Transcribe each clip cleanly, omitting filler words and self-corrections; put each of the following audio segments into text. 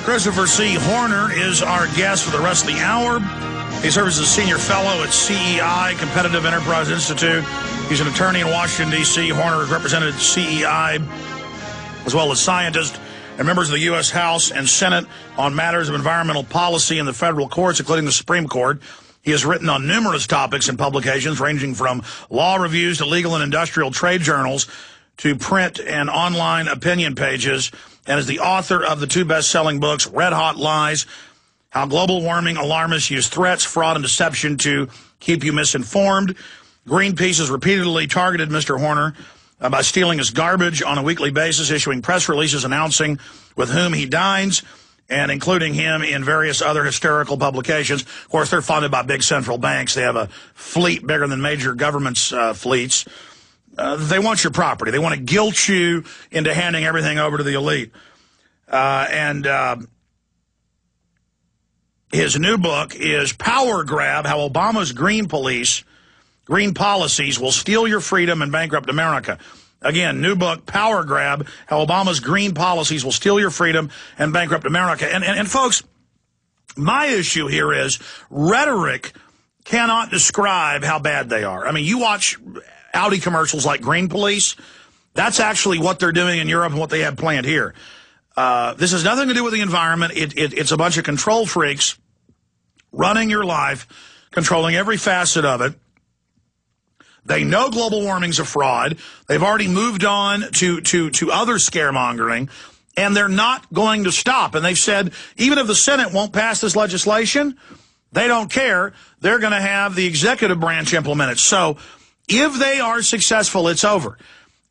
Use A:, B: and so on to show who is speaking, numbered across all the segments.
A: Christopher C. Horner is our guest for the rest of the hour. He serves as a senior fellow at CEI, Competitive Enterprise Institute. He's an attorney in Washington, D.C. Horner has represented CEI as well as scientists and members of the U.S. House and Senate on matters of environmental policy in the federal courts, including the Supreme Court. He has written on numerous topics in publications ranging from law reviews to legal and industrial trade journals to print and online opinion pages, and is the author of the two best-selling books, Red Hot Lies, How Global Warming Alarmists Use Threats, Fraud, and Deception to Keep You Misinformed. Greenpeace has repeatedly targeted Mr. Horner by stealing his garbage on a weekly basis, issuing press releases announcing with whom he dines, and including him in various other hysterical publications. Of course, they're funded by big central banks. They have a fleet bigger than major governments' fleets. They want your property. They want to guilt you into handing everything over to the elite. His new book is Power Grab, How Obama's Green Policies Will Steal Your Freedom and Bankrupt America. Again, new book, Power Grab, How Obama's Green Policies Will Steal Your Freedom and Bankrupt America. And folks, my issue here is rhetoric cannot describe how bad they are. I mean, you watch Audi commercials like Green Police. That's actually what they're doing in Europe and what they have planned here. This has nothing to do with the environment. It's a bunch of control freaks running your life, controlling every facet of it. They know global warming's a fraud. They've already moved on to other scaremongering, and they're not going to stop. And they've said, even if the Senate won't pass this legislation, they don't care. They're going to have the executive branch implement it. So if they are successful, it's over.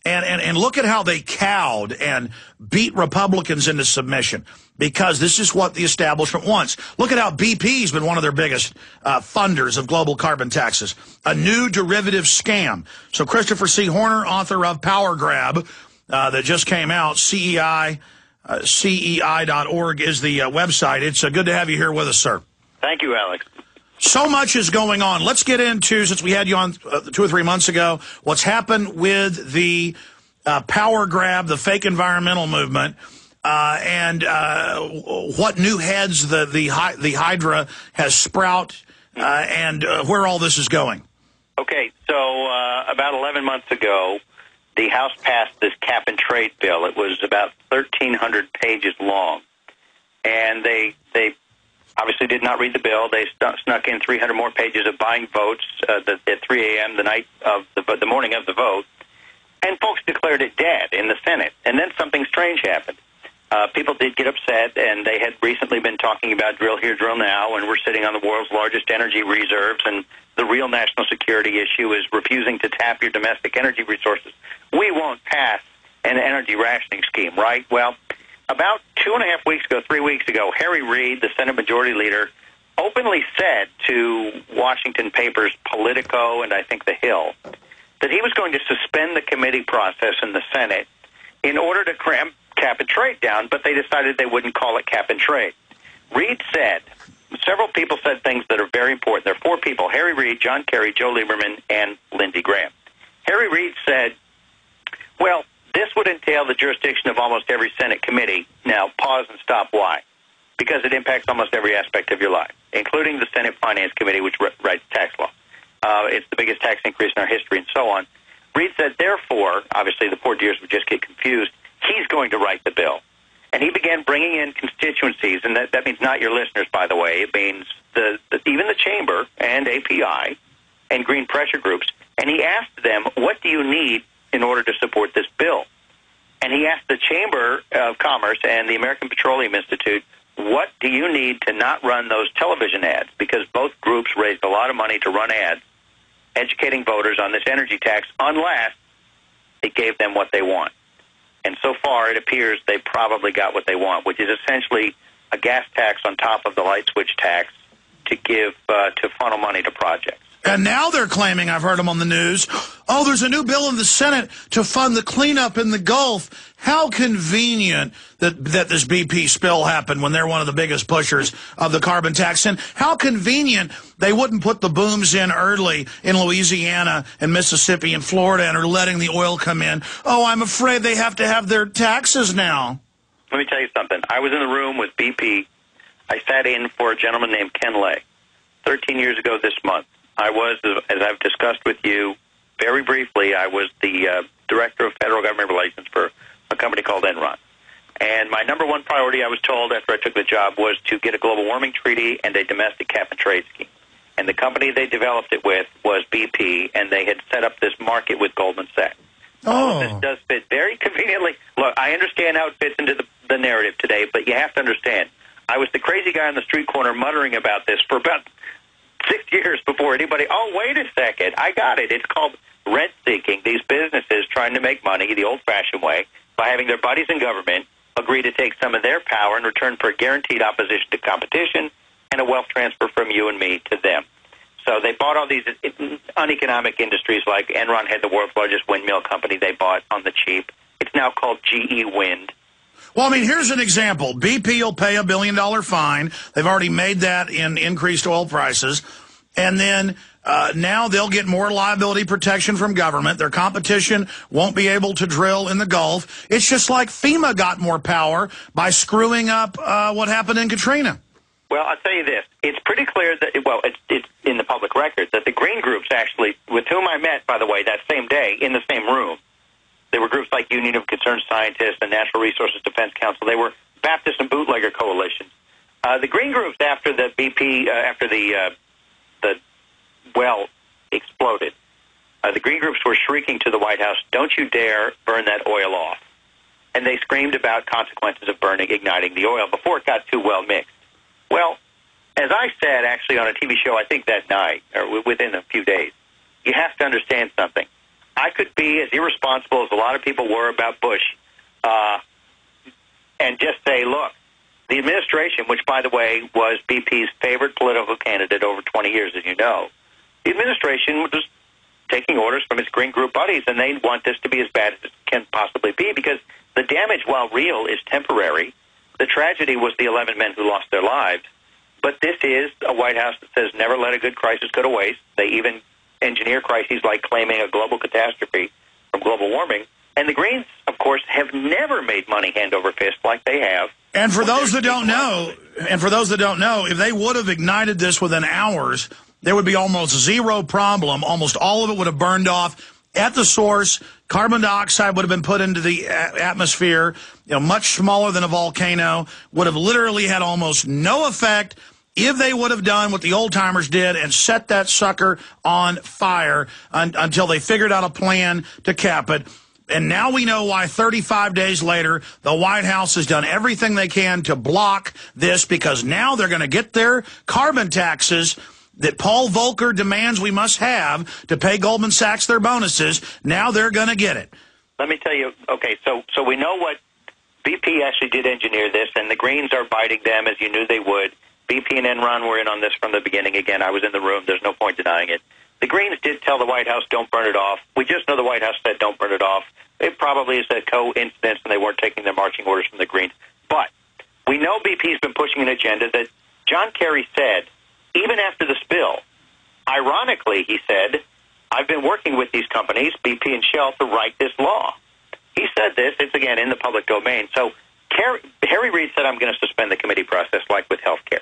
A: And look at how they cowed and beat Republicans into submission, because this is what the establishment wants. Look at how BP's been one of their biggest funders of global carbon taxes, a new derivative scam. So Christopher C. Horner, author of Power Grab, that just came out, CEI.org is the website. It's good to have you here with us, sir.
B: Thank you, Alex.
A: So much is going on. Let's get into, since we had you on 2 or 3 months ago, what's happened with the power grab, the fake environmental movement, and what new heads the Hydra has sprout, and where all this is going.
B: Okay, so about 11 months ago, the House passed this cap-and-trade bill. It was about 1,300 pages long, and they obviously did not read the bill. They snuck in 300 more pages of buying votes at 3 a.m. the night of the morning of the vote, and folks declared it dead in the Senate. And then something strange happened. People did get upset, and they had recently been talking about drill here, drill now, and we're sitting on the world's largest energy reserves, and the real national security issue is refusing to tap your domestic energy resources. We won't pass an energy rationing scheme, right? Well, about 2.5 weeks ago, 3 weeks ago, Harry Reid, the Senate Majority Leader, openly said to Washington papers Politico and I think The Hill that he was going to suspend the committee process in the Senate in order to cramp cap and trade down, but they decided they wouldn't call it cap and trade. Reid said, several people said things that are very important. There are 4 people, Harry Reid, John Kerry, Joe Lieberman, and Lindsey Graham. Harry Reid said, well, this would entail the jurisdiction of almost every Senate committee. Now, pause and stop. Why? Because it impacts almost every aspect of your life, including the Senate Finance Committee, which writes tax law. It's the biggest tax increase in our history and so on. Reid said, therefore, obviously the poor dears would just get confused, he's going to write the bill. And he began bringing in constituencies, and that means not your listeners, by the way. It means even the Chamber and API and green pressure groups. And he asked them, what do you need in order to support this bill? And he asked the Chamber of Commerce and the American Petroleum Institute, what do you need to not run those television ads? Because both groups raised a lot of money to run ads educating voters on this energy tax unless it gave them what they want. And so far, it appears they probably got what they want, which is essentially a gas tax on top of the light switch tax to give to funnel money to projects.
A: And now they're claiming, I've heard them on the news, oh, there's a new bill in the Senate to fund the cleanup in the Gulf. How convenient that this BP spill happened when they're one of the biggest pushers of the carbon tax. And how convenient they wouldn't put the booms in early in Louisiana and Mississippi and Florida and are letting the oil come in. Oh, I'm afraid they have to have their taxes now.
B: Let me tell you something. I was in the room with BP. I sat in for a gentleman named Ken Lay 13 years ago this month. I was, as I've discussed with you very briefly, I was the Director of Federal Government Relations for a company called Enron. And my number one priority, I was told after I took the job, was to get a global warming treaty and a domestic cap-and-trade scheme. And the company they developed it with was BP, and they had set up this market with Goldman Sachs. All of this does fit very conveniently. Look, I understand how it fits into the narrative today, but you have to understand, I was the crazy guy on the street corner muttering about this for about 6 years before anybody, oh, wait a second, I got it. It's called rent-seeking. These businesses trying to make money the old-fashioned way by having their buddies in government agree to take some of their power in return for guaranteed opposition to competition and a wealth transfer from you and me to them. So they bought all these uneconomic industries, like Enron had the world's largest windmill company they bought on the cheap. It's now called GE Wind.
A: Well, I mean, here's an example. BP will pay $1 billion fine. They've already made that in increased oil prices. And then now they'll get more liability protection from government. Their competition won't be able to drill in the Gulf. It's just like FEMA got more power by screwing up what happened in Katrina.
B: Well, I'll tell you this. It's pretty clear that, well, it's in the public record that the green groups actually, with whom I met, by the way, that same day in the same room, there were groups like Union of Concerned Scientists and Natural Resources Defense Council. They were Baptist and bootlegger coalitions. The green groups, after the BP, after the well exploded, the green groups were shrieking to the White House, "Don't you dare burn that oil off!" And they screamed about consequences of igniting the oil before it got too well mixed. Well, as I said, actually, on a TV show, I think that night, or within a few days, you have to understand something. I could be as irresponsible as a lot of people were about Bush and just say, look, the administration, which, by the way, was BP's favorite political candidate over 20 years, as you know, the administration was taking orders from its green group buddies, and they want this to be as bad as it can possibly be because the damage, while real, is temporary. The tragedy was the 11 men who lost their lives. But this is a White House that says never let a good crisis go to waste. They even engineer crises like claiming a global catastrophe from global warming. And the Greens, of course, have never made money hand over fist like they have.
A: And for those that don't know, if they would have ignited this within hours, there would be almost zero problem. Almost all of it would have burned off at the source. Carbon dioxide would have been put into the atmosphere, much smaller than a volcano, would have literally had almost no effect if they would have done what the old-timers did and set that sucker on fire until they figured out a plan to cap it. And now we know why 35 days later the White House has done everything they can to block this, because now they're going to get their carbon taxes that Paul Volcker demands we must have to pay Goldman Sachs their bonuses. Now they're going to get it.
B: Let me tell you, okay, so we know what BP actually did engineer this, and the Greens are biting them, as you knew they would. BP and Enron were in on this from the beginning. Again, I was in the room. There's no point denying it. The Greens did tell the White House, don't burn it off. We just know the White House said, don't burn it off. It probably is a coincidence, and they weren't taking their marching orders from the Greens. But we know BP's been pushing an agenda that John Kerry said, even after the spill, ironically, he said, I've been working with these companies, BP and Shell, to write this law. He said this. It's, again, in the public domain. So Harry Reid said, I'm going to suspend the committee process, like with health care.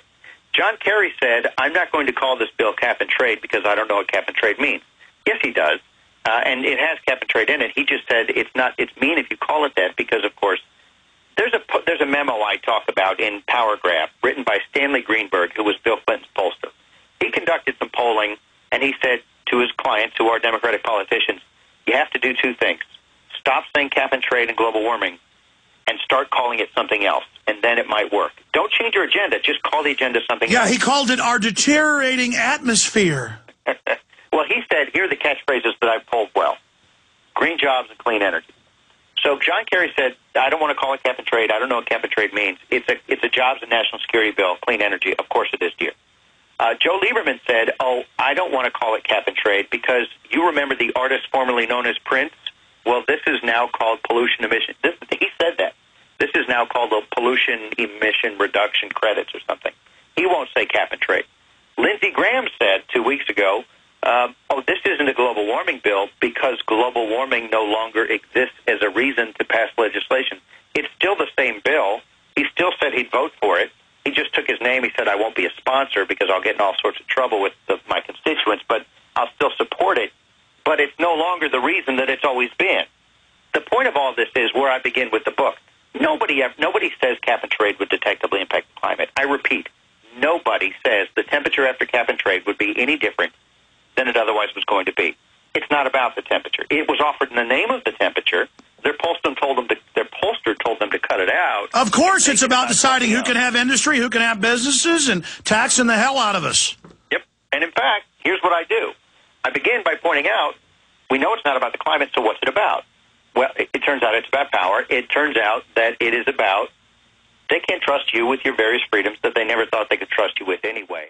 B: John Kerry said, I'm not going to call this bill cap and trade because I don't know what cap and trade means. Yes, he does. And it has cap and trade in it. He just said it's mean if you call it that because, of course, there's a memo I talk about in Power Grab written by Stanley Greenberg, who was Bill Clinton's pollster. He conducted some polling, and he said to his clients, who are Democratic politicians, you have to do two things. Stop saying cap and trade and global warming and start calling it something else, and then it might work. Don't change your agenda. Just call the agenda something else.
A: Yeah, he called it our deteriorating atmosphere.
B: Well, he said, here are the catchphrases that I've polled well. Green jobs and clean energy. So John Kerry said, I don't want to call it cap and trade. I don't know what cap and trade means. It's a jobs and national security bill, clean energy. Of course it is, dear. Joe Lieberman said, I don't want to call it cap and trade because you remember the artist formerly known as Prince? Well, this is now called pollution emission. He said that. This is now called a pollution emission reduction credits or something. He won't say cap and trade. Lindsey Graham said 2 weeks ago, this isn't a global warming bill because global warming no longer exists as a reason to pass legislation. It's still the same bill. He still said he'd vote for it. He just took his name. He said, I won't be a sponsor because I'll get in all sorts of trouble with my constituents, but I'll still support it. But it's no longer the reason that it's always been. The point of all this is where I begin with the book. Nobody says cap and trade would detectably impact the climate. I repeat, nobody says the temperature after cap and trade would be any different than it otherwise was going to be. It's not about the temperature. It was offered in the name of the temperature. Their pollster told them to cut it out.
A: Of course, it's about deciding who can have industry, who can have businesses, and taxing the hell out of us.
B: Yep. And in fact, here's what I do. I begin by pointing out, we know it's not about the climate, so what's it about? Well, it turns out it's about power. It turns out that it is about they can't trust you with your various freedoms that they never thought they could trust you with anyway.